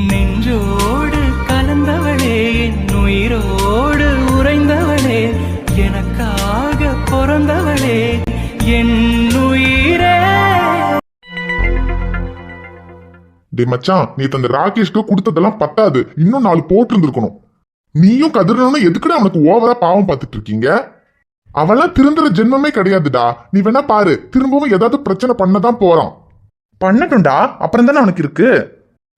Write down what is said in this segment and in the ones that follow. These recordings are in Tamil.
நெஞ்சோடு கலந்தவளே, என் உயிரோடு உறைந்தவளே, எனக்காக பிறந்தவளே, என் உயிரே. டே மச்சான், நீ அந்த ராகேஷ்க்கு கொடுத்ததெல்லாம் பத்தாது, இன்னும் 4 போட்டு இருந்திருக்கணும். நீயும் கதிரனும் எதுக்குடா அவனுக்கு ஓவரா பாவம் பார்த்துட்டு இருக்கீங்க? அவெல்லாம் திருந்துற ஜென்மமே கிடையாதுடா. நீ வேணா பாரு, திரும்பவும் ஏதாவது பிரச்சனை பண்ணதான் போறான். பண்ணட்டும்டா, அப்புறம் தானே அவனுக்கு இருக்கு.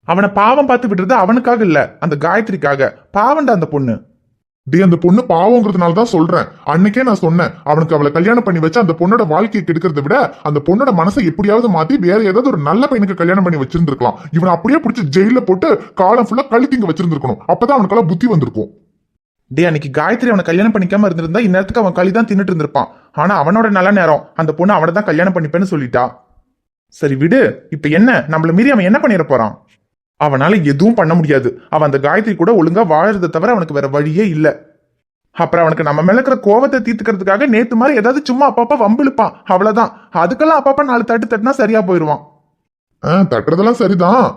அவனை பாவம் பார்த்து விடுறது அவனுக்காக இல்ல, அந்த காயத்ரிக்காக. பாவம்டா அந்த பொண்ணு. டே, அந்த பொண்ணு பாவங்கிறதுனால தான் சொல்றேன். அன்னைக்கே நான் சொன்னேன், அவனுக்கு அவளை கல்யாணம் பண்ணி வச்சு அந்த பொண்ணோட வாழ்க்கையை கெடுக்கிறத விட அந்த பொண்ணோட மனசை எப்படியாவது மாத்தி வேற ஏதாவது ஒரு நல்ல பையனுக்கு கல்யாணம் பண்ணி வச்சிருந்திருக்கலாம். இவனை அப்படியே பிடிச்சி ஜெயில போட்டு காலம் ஃபுல்லா கழுத்திங்க வச்சிருந்திருக்கணும். அப்பதான் அவனுக்கெல்லாம் புத்தி வந்திருக்கும். டே, அன்னைக்கு காயத்ரி அவனை கல்யாணம் பண்ணிக்காம இருந்திருந்தா இந்நேரத்துக்கு அவன் களி தான் தின்னுட்டு இருந்திருப்பான். ஆனா அவனோட நல்ல நேரம் அந்த பொண்ணு அவனை தான் கல்யாணம் பண்ணிப்பேன்னு சொல்லிட்டா. சரி விடு, இப்ப என்ன, நம்மள மீறி அவன் என்ன பண்ணிட போறான்? அவனால எதுவும் பண்ண முடியாது. அவன் அந்த காயத்ரி கூட ஒழுங்கா வாழறதை தவிர அவனுக்கு வேற வழியே இல்ல. அப்புறம் அவனுக்கு நம்ம மேல இருக்கிற கோவத்தை தீர்த்துக்கிறதுக்காக நேத்து மாதிரி ஏதாவது சும்மா அப்பப்ப வம்பிழுப்பான், அவ்வளவுதான். அதுக்கெல்லாம் அப்பப்ப 4 தட்டு தட்டுனா சரியா போயிருவான். தட்டுறதெல்லாம் சரிதான்.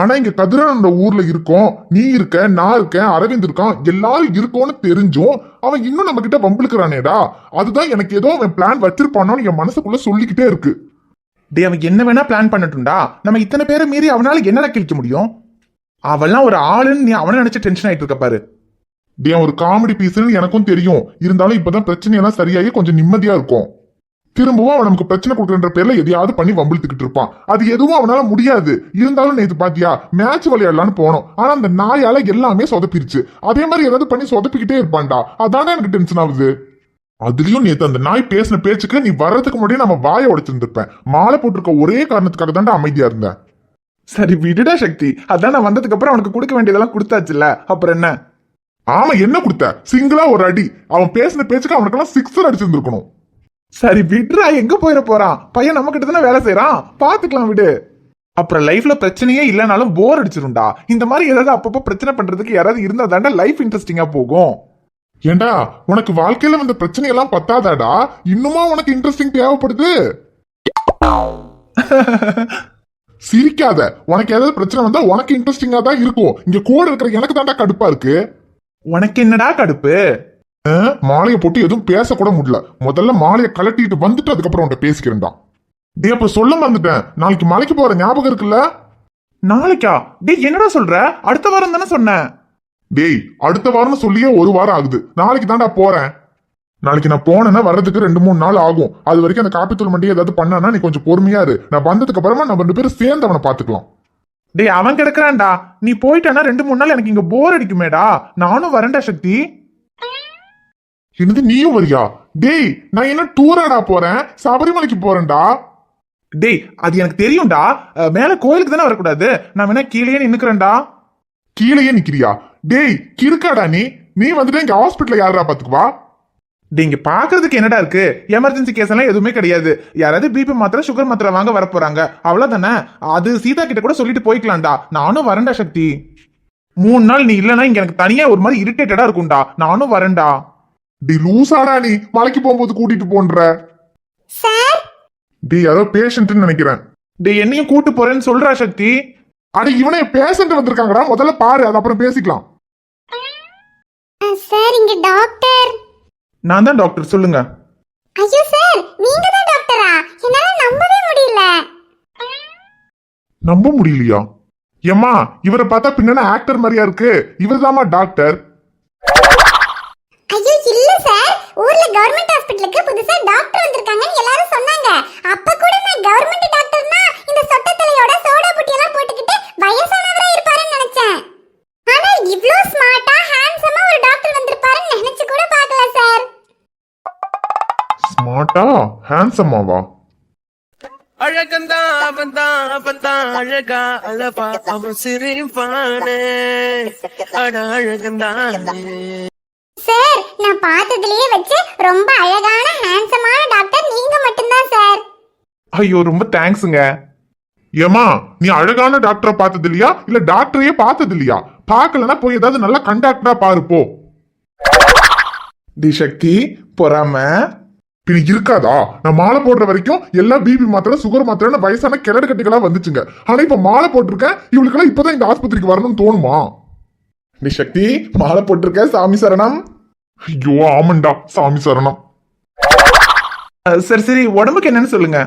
ஆனா இங்க கதிரன் ஊர்ல இருக்கோம், நீ இருக்க, நான் இருக்கேன், அரவிந்த் இருக்கான், எல்லாரும் இருக்கோன்னு தெரிஞ்சும் அவன் இன்னும் நம்ம கிட்ட வம்பிழுக்கிறானேடா. அதுதான் எனக்கு ஏதோ அவன் பிளான் வச்சிருப்பானோன்னு என் மனசுக்குள்ள சொல்லிக்கிட்டே இருக்கு. டே, அவன் என்ன வேணா பிளான் பண்ணட்டும்டா. நம்ம இத்தனை பேரை மீறி அவனால என்னடா கிழிக்க முடியும்? அவெல்லாம் ஒரு ஆளுன்னு நீ அவனை நினைச்சு டென்ஷன் ஆயிட்டு இருக்க பாரு. டே, ஒரு காமெடி பீஸ்ன்னு எனக்கும் தெரியும். இருந்தாலும் இப்பதான் பிரச்சனையெல்லாம் சரியாகி கொஞ்சம் நிம்மதியா இருக்கும். திரும்பவும் அவன் நமக்கு பிரச்சனை கொடுக்குற பேர்ல எதையாவது பண்ணி வம்பிழுத்துக்கிட்டு இருப்பான். அது எதுவும் அவனால முடியாது. இருந்தாலும் நேத்து பாத்தியா, மேட்ச் விளையாடலான்னு போனோம். ஆனா அந்த நாயால எல்லாமே சொதப்பிருச்சு. அதே மாதிரி ஏதாவது பண்ணி சொதப்பிக்கிட்டே இருப்பான்டா. அதானே எனக்கு டென்ஷன் ஆகுது. அதுலயும் நேத்து அந்த நாய் பேசின பேச்சுக்கு நீ வர்றதுக்கு முன்னாடி நம்ம வாயை உடைச்சிருந்திருப்பேன். மாலை போட்டிருக்க ஒரே காரணத்துக்காக தான்டா அமைதியா இருந்தேன். சரி விடுடா சக்தி, அதான் நான் வந்ததுக்கு அப்புறம் அவனுக்கு கொடுக்க வேண்டியதெல்லாம் கொடுத்தாச்சுல்ல, அப்புறம் என்ன? ஆமா, என்ன கொடுத்த? சிங்கிளா ஒரு அடி. அவன் பேசின பேச்சுக்கு அவனுக்கெல்லாம் 6 அடிச்சிருந்திருக்கணும். சரி விடுறா, எங்க போயிட போறான் பையன்? நம்ம கிட்ட தானே வேலை செய்யறான், பாத்துக்கலாம் விடு. அப்புறம் லைஃப்ல பிரச்சனையே இல்லைனாலும் போர் அடிச்சிரும்டா. இந்த மாதிரி ஏதாவது அப்பப்போ பிரச்சனை பண்றதுக்கு யாராவது இருந்தா தாண்டா லைஃப் இன்ட்ரெஸ்டிங்கா போகும். ஏண்டா, உனக்கு வாழ்க்கையில வந்த பிரச்சனை எல்லாம் பத்தாதாடா, இன்னுமா உனக்கு இன்ட்ரெஸ்டிங் தேவைப்படுது? சிரிக்காத. உனக்கு ஏதாவது பிரச்சனை வந்தா உனக்கு இன்ட்ரெஸ்டிங்கா தான் இருக்கும். இங்க கூட இருக்கிற எனக்கு தாண்டா கடுப்பா இருக்கு. உனக்கு என்னடா கடுப்பு? மாலையை போட்டு எதுவும் பேசக்கூட முடியல. முதல்ல மாலையை கலட்டிட்டு வந்துட்டு அதுக்கப்புறம் உன்கிட்ட பேசிக்கிறேன்டா. டே, அப்ப சொல்ல மறந்துட்டேன், நாளைக்கு மலைக்கு போற ஞாபகம் இருக்குல்ல? நாளைக்கா? டே, என்னடா சொல்ற? அடுத்த வாரம் தானே சொன்னேன். டேய், அடுத்த வாரம் சொல்லியே 1 வாரம் ஆகுது. நாளைக்கு தாண்டா போறேன். நாளைக்கு நான் போனேன்னா வர்றதுக்கு 2-3 நாள் ஆகும். அது வரைக்கும் அந்த காப்பித்தூள் மண்டி ஏதாவது பண்ணானா நீ கொஞ்சம் பொறுமையா இரு. நான் வந்ததுக்கு அப்புறமா நம்ம 2 பேரும் சேர்ந்து அவனை பாத்துக்கலாம். டே, அவன் கிடக்குறான்டா. நீ போயிட்டானா 2-3 நாள் எனக்கு இங்க போர் அடிக்குமேடா. நானும் வரேன்டா சக்தி. என்னது, நீயும் வரியா? டேய், நான் என்ன டூராடா போறேன், சபரிமலைக்கு போறேன்டா. டேய், அது எனக்கு தெரியும்டா. மேல கோயிலுக்கு தானே வரக்கூடாது. நான் வேணா கீழே நின்னுக்கிறேன்டா. கீழேயே நிக்கிறியா? டேய், கிறுக்காடா நீ. நீ வந்துட்டு இங்க ஹாஸ்பிட்டல்ல யாரா பாத்துக்குவா? டேய், இங்க பாக்குறதுக்கு என்னடா இருக்கு? எமர்ஜென்சி கேஸ் எல்லாம் எதுவுமே கிடையாது. யாராவது பிபி மாத்திரை, சுகர் மாத்திரை வாங்க வர போறாங்க, அவ்வளவுதானே. அது சீதா கிட்ட கூட சொல்லிட்டு போய்க்கலாம்டா. நானும் வரேன்டா சக்தி. 3 நாள் நீ இல்லைன்னா இங்க எனக்கு தனியா ஒரு மாதிரி இரிட்டேட்டடா இருக்கும்டா. நானும் வரேன்டா. டி லூசாடா நீ, மலைக்கு போகும்போது கூட்டிட்டு போன்ற. டி யாரோ பேஷண்ட்னு நினைக்கிறேன். டேய், என்னையும் கூட்டு போறேன்னு சொல்றா சக்தி. அட, இவனே பேஷண்ட் வந்திருக்காங்கடா. முதல்ல பாரு, அது அப்புறம் பேசிக்கலாம். சார், இங்க டாக்டர். நான் தான் டாக்டர், சொல்லுங்க. ஐயோ சார், நீங்க தான் டாக்டரா? என்னால நம்பவே முடியல. நம்ப முடியலையா? ஏம்மா, இவரை பார்த்தா பின்னாடி ஆக்டர் மாதிரியா இருக்கு. இவர்தாம்மா டாக்டர். ஐயோ இல்ல சார், ஊர்ல கவர்மெண்ட் ஹாஸ்பிடலுக்கு புதுசா டாக்டர் வந்திருக்காங்கன்னு எல்லாரும் சொன்னாங்க. அப்ப கூட நான் கவர்மெண்ட் டாக்டர்னா இந்த சொட்ட தலையோட சோடா புட்டி எல்லாம் போட்டுக்கிட்டு வயசானவரா இருப்பாருன்னு நினைச்சேன். ஆனா இவ்ளோ ஸ்மார்ட்டா ஹேண்ட்ஸமா ஒரு டாக்டர் வந்திருப்பாருன்னு நினைச்சு கூட பார்க்கல சார். ஸ்மார்ட்டா ஹேண்ட்ஸமாவா? அழகந்தான் அவன்தான் அழகா அழகா அவன் சிரிப்பானே. அட அழகந்தான் சார், நான் பார்த்ததுலயே வச்சு ரொம்ப அழகான ஹேண்ட்ஸமான டாக்டர் நீங்க மட்டும்தான் சார். ஐயோ, ரொம்ப தேங்க்ஸுங்க. ஏமா, நீ அழகான டாக்டரை பார்த்தது இல்லையா, இல்ல டாக்டரையே பார்த்தது இல்லையா? பார்க்கலன்னா போய் ஏதாவது நல்ல கண்டாக்டரா பாரு போ. டி சக்தி, பொறாம. பின்ன இருக்காதா? நான் மாலை போடுற வரைக்கும் எல்லா பிபி மாத்திரை சுகர் மாத்திரை வயசான கிழடு கட்டிகளா வந்துச்சுங்க. ஆனா இப்ப மாலை போட்டிருக்கேன், இவளுக்கெல்லாம் இப்பதான் இந்த ஆஸ்பத்திரிக்கு வரணும்னு தோணுமா? டி சக்தி, மாலை போட்டிருக்க, சாமி சரணம். ஐயோ ஆமண்டா, சாமி சரணம். சரி சரி, உடம்புக்கு என்னன்னு சொல்லுங்க.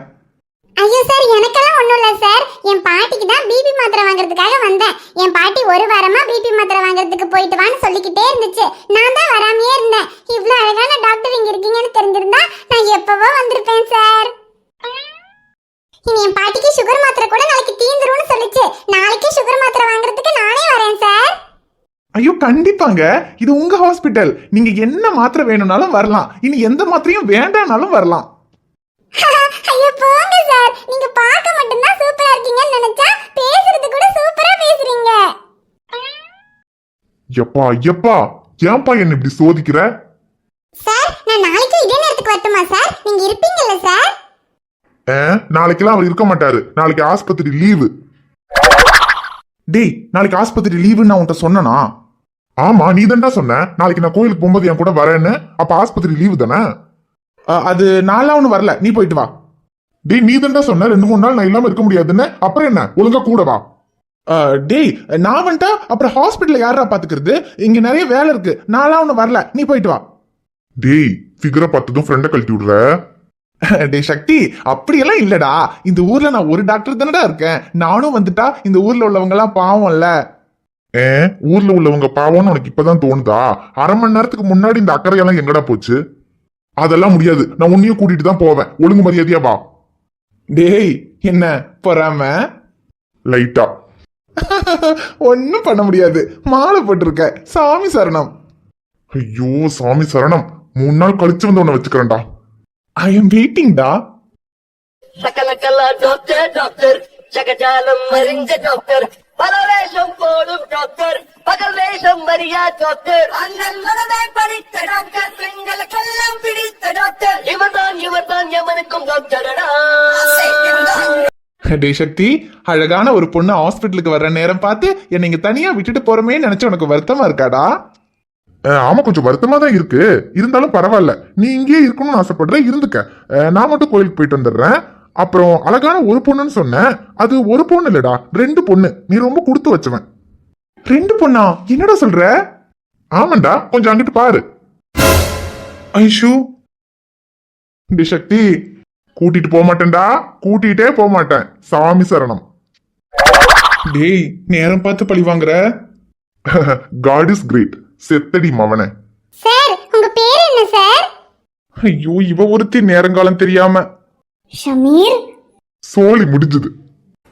ஐயோ சார், எனக்கெல்லாம் ஒண்ணும் இல்ல சார். என் பாட்டிக்கு தான் பிபி மாத்திரை வாங்குறதுக்காக வந்தேன். என் பாட்டி ஒரு வாரமா பிபி மாத்திரை வாங்குறதுக்கு போயிட்டு வான்னு சொல்லிக்கிட்டே இருந்துச்சு. நான் தான் வராமையே இருந்தேன். இவ்ளோ அழகான டாக்டர் இங்க இருக்கீங்கன்னு தெரிஞ்சிருந்தா நான் எப்பவோ வந்திருப்பேன் சார். இனி என் பாட்டிக்கு சுகர் மாத்திரை கூட நாளைக்கு தீந்துரும்னு சொல்லிச்சு. நாளைக்கு சுகர் மாத்திரை வாங்குறதுக்கு நானே வரேன் சார். ஐயோ கண்டிப்பாங்க, இது உங்க ஹாஸ்பிட்டல். நீங்க என்ன மாத்திரை வேணும்னாலும் வரலாம். இனி எந்த மாத்திரையும் வேண்டாம்னாலும் வரலாம். ஐயோ போங்க சார், நீங்க பார்க்க மட்டும் தான் சூப்பரா இருக்கீங்கன்னு நினைச்சா பேசுறது கூட சூப்பரா பேசுறீங்க. எப்பா எப்பா, ஏன்பா என்ன இப்படி சோதிக்கிற? சார், நான் நாளைக்கு இதே நேரத்துக்கு வரட்டுமா சார்? நீங்க இருப்பீங்கல்ல சார்? நாளைக்கெல்லாம் அவர் இருக்க மாட்டாரு. நாளைக்கு ஆஸ்பத்திரி லீவு. டேய், நாளைக்கு ஆஸ்பத்திரி லீவுன்னு நான் உன்கிட்ட சொன்னனா? ஆமா, நீ தான்டா சொன்ன நாளைக்கு நான் கோயிலுக்கு போகும்போது என் கூட வரேன்னு. அப்ப ஆஸ்பத்திரி லீவு தானே? அது நான்லாம் ஒண்ணு வரல, நீ போயிட்டு வா. டேய், நீ தான்டா சொன்ன 2-3 நாள் நான் இல்லாம இருக்க முடியாதுன்னு. அப்புறம் என்ன, ஒழுங்கா கூட வா. டேய், நான் வந்துட்டா அப்புறம் ஹாஸ்பிட்டல்ல யாரா பாத்துக்கிறது? இங்க நிறைய வேலை இருக்கு. நான்லாம் ஒண்ணு வரல, நீ போயிட்டு வா. டேய், ஃபிகரை பார்த்ததும் ஃப்ரெண்டை கழட்டி விடுற. டேய் சக்தி, அப்படியெல்லாம் இல்லடா. இந்த ஊர்ல நான் ஒரு டாக்டர் தானடா இருக்கேன். நானும் வந்துட்டா இந்த ஊர்ல உள்ளவங்க எல்லாம் பாவம்ல. ஊர்ல உள்ளவங்க பாவம்னு உனக்கு இப்பதான் தோணுதா? அரை மணி நேரத்துக்கு முன்னாடி இந்த அக்கறையெல்லாம் எங்கடா போச்சு? அதெல்லாம் முடியாது, நான் உன்னையும் கூட்டிட்டு தான் போவேன். ஒழுங்கு மரியாதையா வா. டேய், என்ன பொறாம? லைட்டா. ஒன்னும் பண்ண முடியாது, மாலை போட்டிருக்க. சாமி சரணம். ஐயோ சாமி சரணம். 3 நாள் கழிச்சு வந்து உன்னை வச்சுக்கிறேன்டா. ஐ எம் வெயிட்டிங் டா. சகலகலா டாக்டர் டாக்டர் ஜகஜாலம் மறிஞ்ச டாக்டர் பலவேஷம் போடும் டாக்டர் பகல் வேஷம் மரியா டாக்டர் அண்ணன் மனதை படித்த டாக்டர் பெண்களுக்கெல்லாம் பிடித்த டாக்டர் இவர்தான் எவனுக்கும் டாக்டரடா. டேய் சக்தி, அழகான ஒரு பொண்ணு ஹாஸ்பிட்டலுக்கு வர்ற நேரம் பார்த்து என்னை இங்க தனியா விட்டுட்டு போறமே நினைச்சு உனக்கு வருத்தமா இருக்காடா? ஆமா, கொஞ்சம் வருத்தமா தான் இருக்கு. இருந்தாலும் பரவாயில்ல, நீ இங்கேயே இருக்கணும்னு ஆசைப்படுற, இருந்துக்க. நான் மட்டும் கோயிலுக்கு போயிட்டு வந்துடுறேன். அப்புறம் அழகான ஒரு பொண்ணுன்னு சொன்னேன், அது ஒரு பொண்ணு இல்லடா, 2 பொண்ணு. நீ ரொம்ப கொடுத்து வச்சவன். 2 பொண்ணா? என்னடா சொல்ற? ஆமாண்டா, கொஞ்சம் அங்கிட்டு பாரு. ஐஷு. டேய் சக்தி, கூட்டிட்டு போக மாட்டேன்டா, கூட்டிகிட்டே போக மாட்டேன். சாமி சரணம். டேய், நேரம் பார்த்து பழி வாங்குற. God is great. செத்தடி மவனே. சார், உங்க பேர் என்ன சார்? ஐயோ, இவ ஒருத்தி நேரங்காலம் தெரியாம. ஷமீர். சோலி முடிஞ்சது.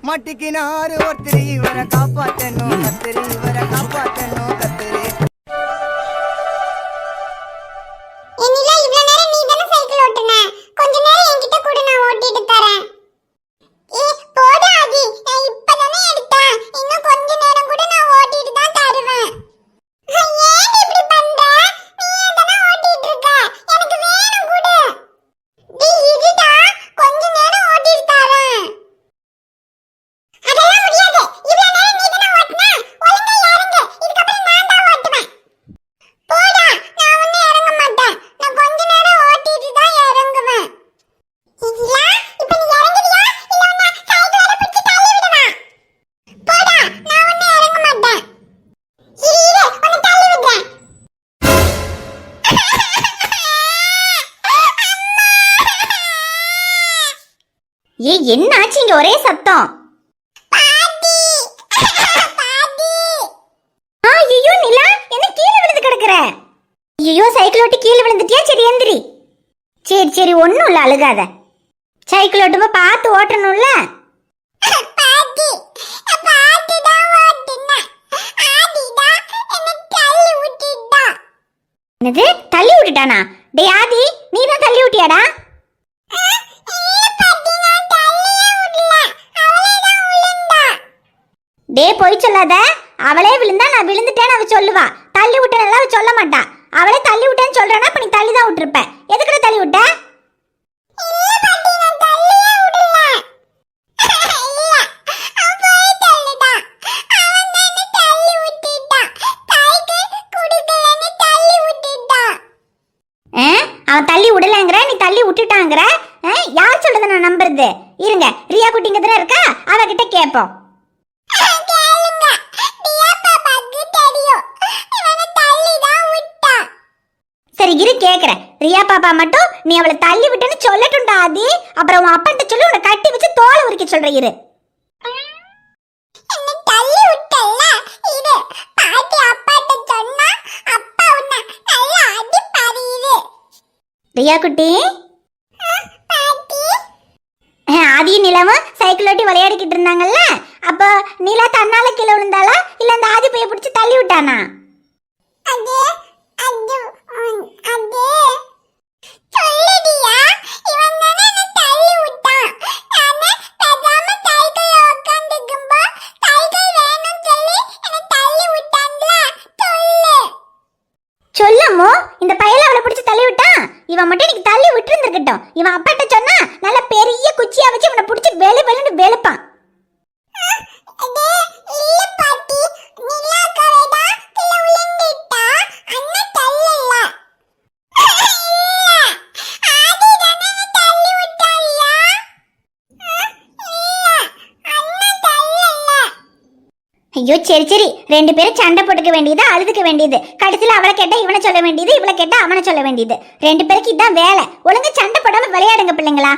மட்டிக்கினாரு ஒருத்தர் இவரை காப்பாத்தணும் கத்திரி இவரை காப்பாத்தணும் கத்திரி. என்னில இவ்ளோ நேரம் நீ தான சைக்கிள் ஓட்டுன. கொஞ்ச நேரம் என்கிட்ட கூட நான் ஓட்டிட்டு தரேன். போடா ஆதி, நான் இப்பதானே எடுத்தேன். இன்னும் கொஞ்ச நேரம் கூட நான் ஓட்டிட்டு தான் தருவேன். ஏன் இப்படி பண்ற? நீ தான ஓட்டிட்டு இருக்க. எனக்கு வேணும் கூட. டேய் இதுடா, கொஞ்ச நேரம் ஓட்டிட்டு தரேன். அதெல்லாம் முடியாது. இவ்ளோ நேரம் நீ தான ஓட்டுன. ஒழுங்கா இறங்கு. இதுக்கு அப்புறம் நான் தான் ஓட்டுவேன். போடா, நான் ஒண்ணு இறங்க மாட்டேன். நான் கொஞ்ச நேரம் ஓட்டிட்டு தான் இறங்குவேன். இல்ல, இப்ப நீ இறங்குறியா இல்ல உன்னை சைக்கிளோட பிடிச்சு தள்ளி விடவா? போடா, நான் ஒண்ணு இறங்க மாட்டேன். இரு உன்னை தள்ளி விடுறேன். என்ன ஆச்சு இங்க ஒரே சத்தம்? பாட்டி பாட்டி. ஐயோ நிலா, என்ன கீழே விழுந்து கிடக்குற? ஐயோ சைக்கிள் ஓட்டி கீழே விழுந்துட்டியா? சரி எந்திரி. சரி ஒண்ணும் இல்ல, அழுகாத. சைக்கிள் ஓட்டுமா பார்த்து ஓட்டணும்ல. பாட்டி பாட்டி தான் ஓட்டுனா. ஆதிடா என்ன தள்ளி விட்டுட்டா. என்னது தள்ளி விட்டுட்டானா? டேய் ஆதி, நீ தான் தள்ளி விட்டியாடா? டேய் போய் சொல்லாத. அவளே விழுந்தா நான் விழுந்துட்டேன்னு அவ சொல்லுவா. தள்ளி விட்டேன்னு அவ சொல்ல மாட்டா. அவளே தள்ளி விட்டேன்னு சொல்றானா, அப்ப நீ தள்ளி தான் விட்டுருப்ப. எதுக்குடா தள்ளி விட்ட? அவன் தள்ளி விடலங்கிற, நீ தள்ளி விட்டுட்ட. கேப்போம். கேளுங்க, தியா பாப்பாக்கு தெரியும். இவனை தள்ளி தான் விட்டா. சரி இரு கேக்குறேன். ரியா பாப்பா மட்டும் நீ அவளை தள்ளி விட்டுன்னு சொல்லட்டும்டா ஆதி. அப்புறம் உன் அப்பன்ட்ட சொல்லி உன்னை கட்டி வச்சு தோலை உரிக்க சொல்ற இரு. தள்ளி விட்டல்ல இது பாட்டி அப்பாட்ட சொன்னா அப்பா உன்னை நல்லா அடிப்பாரு இரு. ரியா குட்டி பாட்டி ஆதி நிலவும் சைக்கிள் ஓட்டி விளையாடிக்கிட்டு இருந்தாங்கல்ல, அப்போ நிலா தன்னால கீழே விழுந்தாளா இல்ல அந்த ஆதி பைய பிடிச்சி தள்ளி விட்டானா? அது அது அது சொல்லுடியா, இவன் தானே என்ன தள்ளி விட்டான். நானே பேசாம சைக்கிள்ல உட்கார்ந்திருக்கும்போ சைக்கிள் வேணும்னு சொல்லி என்ன தள்ளி விட்டான்ல. சொல்லு சொல்லமோ, இந்த பையல அவளை பிடிச்சி தள்ளி விட்டான். இவன் மட்டும் எனக்கு தள்ளி விட்டு இருந்திருக்கட்டும். இவன் அப்பாட்ட சொன்னா நல்ல பெரிய குச்சியா வச்சு இவனை பிடிச்சி வெளு வெளுன்னு வெளுப்பான். ஐயோ சரி சரி, ரெண்டு பேரும் சண்டை போட்டுக்க வேண்டியது, அழுதுக்க வேண்டியது, கடைசியில் அவளை கேட்டா இவனை சொல்ல வேண்டியது, இவளை கேட்டா அவனை சொல்ல வேண்டியது. ரெண்டு பேருக்கு இதான் வேலை. ஒழுங்கா சண்டை போடாம விளையாடுங்க பிள்ளைங்களா.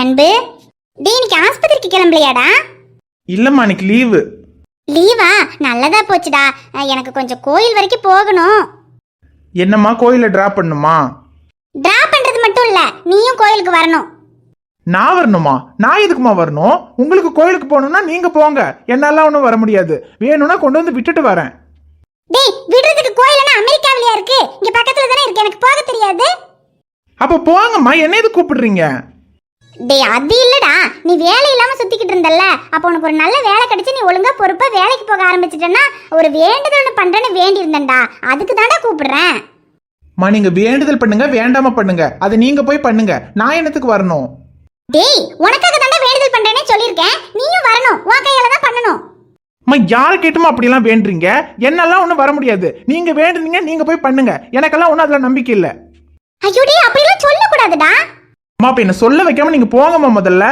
அன்பு, டே இன்னைக்கு ஆஸ்பத்திரிக்கு கிளம்பலையாடா? இல்லம்மா இன்னைக்கு லீவு. லீவா? நல்லதா போச்சுடா. எனக்கு கொஞ்சம் கோயில் வரைக்கும் போகணும். என்னம்மா கோயில டிராப் பண்ணுமா? டிராப் பண்றது மட்டும் இல்ல, நீயும் கோயிலுக்கு வரணும். நான் வரணுமா? நான் எதுக்குமா வரணும்? உங்களுக்கு கோயிலுக்கு போகணும்னா நீங்க போங்க, என்னால ஒன்றும் வர முடியாது. வேணும்னா கொண்டு வந்து விட்டுட்டு வரேன். டேய் விடுறதுக்கு கோயில்னா அமெரிக்காவிலயா இருக்கு? இங்க பக்கத்துல தானே இருக்கு, எனக்கு போக தெரியாது. அப்ப போங்கம்மா, என்ன எது கூப்பிடுறீங்க? டேய் அது இல்லடா, நீ வேலை இல்லாம சுத்திக்கிட்டு இருந்தல்ல, அப்ப உனக்கு ஒரு நல்ல வேலை கிடைச்சு நீ ஒழுங்கா பொறுப்பா வேலைக்கு போக ஆரம்பிச்சிட்டேன்னா ஒரு வேண்டுதல் ஒன்று பண்றேன்னு வேண்டி இருந்தேன்டா, அதுக்கு தான்டா கூப்பிடுறேன். நீங்க வேண்டுதல் பண்ணுங்க, வேண்டாம பண்ணுங்க, அது நீங்க போய் பண்ணுங்க, நான் என்னத்துக்கு வரணும்? டேய் உனக்காக தான்டா வேண்டுதல் பண்றேனே சொல்லியிருக்கேன், நீயும் வரணும், உன் கையால தான் பண்ணணும். யாரை கேட்டுமா அப்படிலாம் வேண்டுறீங்க? என்னெல்லாம் ஒன்றும் வர முடியாது. நீங்க வேண்டுனீங்க, நீங்க போய் பண்ணுங்க, எனக்கெல்லாம் ஒன்றும் அதுல நம்பிக்கை இல்லை. ஐயோ டேய் அப்படிலாம் சொல்லக்கூடாதுடா. அம்மா இப்ப என்ன சொல்ல வைக்காம நீங்க போங்கம்மா முதல்ல.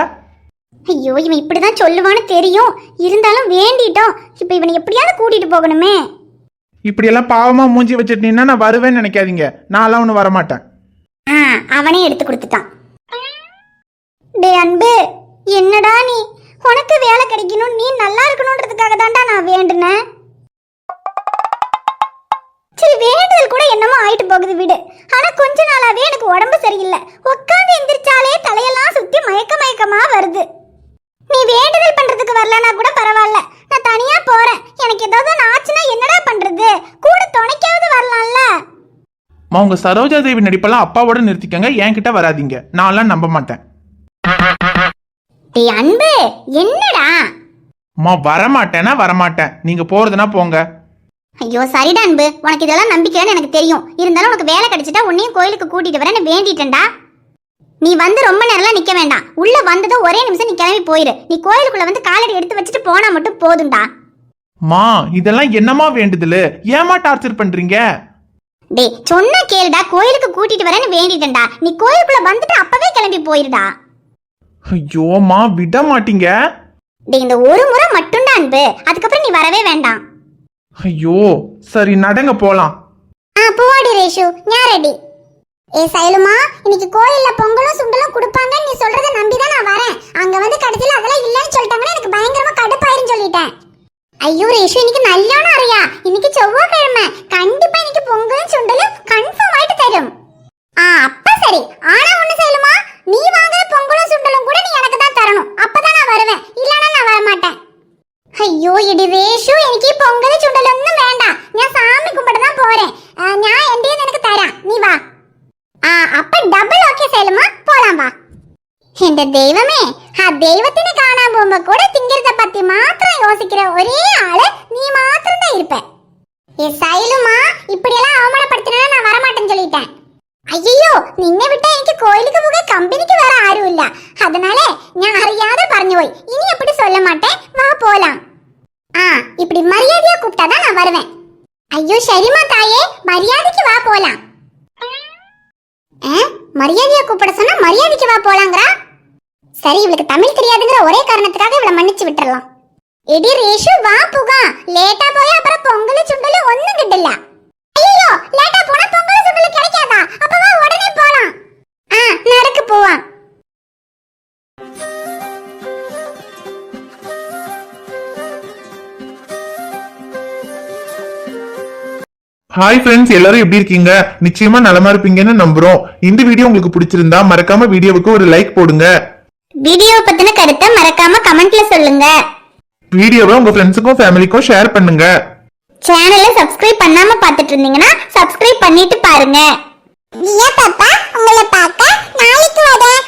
ஐயோ இவன் இப்படிதான் சொல்லுவான்னு தெரியும், இருந்தாலும் வேண்டிட்டோம். இப்ப இவனை எப்படியாவது கூட்டிட்டு போகணுமே. இப்படி எல்லாம் பாவமா மூஞ்சி வச்சிட்டீங்கன்னா நான் வருவேன்னு நினைக்காதீங்க, நான்லாம் ஒன்றும் வரமாட்டேன். அவனே எடுத்து கொடுத்துட்டான். இருக்கணும், நீ நல்லா இருக்கணும்ன்றதுக்காக தான்டா நான் வேண்டுனேன். சரி, வேண்டுதல் கூட என்னமோ ஆயிட்டு போகுது விடு. ஆனா கொஞ்ச நாளாவே எனக்கு உடம்பு சரியில்லை. உட்காந்து எந்திரிச்சாலே தலையெல்லாம் சுத்தி மயக்கமா வருது. நீ வேண்டுதல் பண்றதுக்கு வரலனா கூட பரவாயில்ல, நான் தனியா போறேன். எனக்கு ஏதாவது ஆச்சுன்னா என்னடா பண்றது? கூட துணைக்காவது வரலாம்ல. உங்க சரோஜா தேவி நடிப்பெல்லாம் அப்பாவோட நிறுத்திக்கங்க, என்கிட்ட வராதீங்க, நான்லாம் நம்ப மாட்டேன். டேய் அன்பு, என்னடா? வரமாட்டேன்னா வரமாட்டேன், நீங்க போறதுனா போங்க. ஐயோ சரிடா அன்பு, உனக்கு இதெல்லாம் நம்பிக்கைன்னு எனக்கு தெரியும். இருந்தாலும் உனக்கு வேலை கிடைச்சிட்டா உன்னையும் கோயிலுக்கு கூட்டிட்டு வரேன்னு வேண்டிட்டேன்டா. நீ வந்து ரொம்ப நேரம்லாம் நிக்க வேண்டாம். உள்ள வந்ததும் ஒரே நிமிஷம் நீ கிளம்பி போயிரு. நீ கோயிலுக்குள்ள வந்து காலடி எடுத்து வச்சுட்டு போனா மட்டும் போதும்டா. இதெல்லாம் என்னமா வேண்டுதல்? ஏமா டார்ச்சர் பண்றீங்க? டேய் சொன்னா கேளுடா, கோயிலுக்கு கூட்டிட்டு வரேன்னு வேண்டிட்டேன்டா. நீ கோயிலுக்குள்ள வந்துட்டு அப்பவே கிளம்பி போயிருடா. ஐயோமா, விட மாட்டீங்க. டேய் இந்த ஒரு முறை மட்டும்டா அன்பு, அதுக்கப்புறம் நீ வரவே வேண்டாம். ஐயோ சரி, நடங்க போலாம். போவாடி ரேஷு, நான் ரெடி. ஏ சைலுமா, இன்னைக்கு கோயில்ல பொங்கலும் சுண்டலும் கொடுப்பாங்கன்னு நீ சொல்றத நம்பிதான் நான் வரேன். அங்க வந்து கடைசியில அதெல்லாம் இல்லன்னு சொல்லிட்டாங்கன்னா எனக்கு பயங்கரமா கடுப்பாயிருன்னு சொல்லிட்டேன். ஐயோ ரேஷு, இன்னைக்கு நல்லோனா அறியா, இன்னைக்கு செவ்வாய்க்கிழமை, கண்டிப்பா இன்னைக்கு பொங்கலும் சுண்டலும் கன்ஃபார்ம் ஆயிட்டு தரும். அப்ப சரி. ஆனா ஒண்ணு சைலுமா, நீ வாங்குற பொங்கலும் சுண்டலும் கூட நீ எனக்கு தான் தரணும். அப்பதான் நான் வருவேன், இல்லனா நான் வர மாட்டேன். ஐயோ இடி ரேஷு, எனக்கு பொங்கல் சுண்டல் ஒன்றும் வேண்டாம். நான் சாமி கும்பிட தான் போறேன். நான் என்கிட்ட எனக்கு தரேன், நீ வா. அப்ப டபுள் ஓகே சைலுமா, போலாம் வா. இந்த தெய்வமே, தெய்வத்தினை காணாம போகும்போது கூட திங்கிறத பத்தி மாத்திரம் யோசிக்கிற ஒரே ஆளு நீ மாத்திரம் தான் இருப்ப. ஏ சைலுமா, இப்படியெல்லாம் அவமானப்படுத்தினா நான் வரமாட்டேன்னு சொல்லிட்டேன். ஐயோ, நின்ன விட்டா எனக்கு கோயிலுக்கு போக கம்பெனிக்கு வர ஆரும் இல்ல. அதனால நான் அறியாத பறந்து போய் இனி எப்படி சொல்ல மாட்டேன். வா போலாம். இப்படி மரியாதையா கூப்பிட்டாதான் நான் வருவேன். ஐயோ சரிமா தாயே, மரியாதைக்கு வா போலாம். மரியாதையா கூப்பிட சொன்னா மரியாதைக்கு வா போலாங்கறா. சரி, இவளுக்கு தமிழ் தெரியாதுங்கிற ஒரே காரணத்துக்காக இவளை மன்னிச்சு விட்டுறலாம். எடி ரேஷு, வா புகா. லேட்டா போய் அப்புறம் பொங்கல் சுண்டல் ஒண்ணும் கிட்டல. ஐயோ லேட்டா போனா பொங்கல் சுண்டல் கிடைக்காதா? அப்ப வா உடனே போலாம். நடக்கு போவான். ஹாய் ஃப்ரெண்ட்ஸ், எல்லாரும் எப்படி இருக்கீங்க? நிச்சயமா நலமா இருப்பீங்கன்னு நம்புறோம். இந்த வீடியோ உங்களுக்கு பிடிச்சிருந்தா மறக்காம வீடியோவுக்கு ஒரு லைக் போடுங்க. வீடியோ பத்தின கருத்தை மறக்காம கமெண்ட்ல சொல்லுங்க. வீடியோவை உங்க ஃப்ரெண்ட்ஸுக்கும் ஃபேமிலிக்கும் ஷேர் பண்ணுங்க. சேனலை சப்ஸ்கிரைப் பண்ணாம பார்த்துட்டு இருந்தீங்கன்னா சப்ஸ்கிரைப் பண்ணிட்டு பாருங்க. பாப்பா, உங்களை பார்க்க நாளைக்கு வரேன்.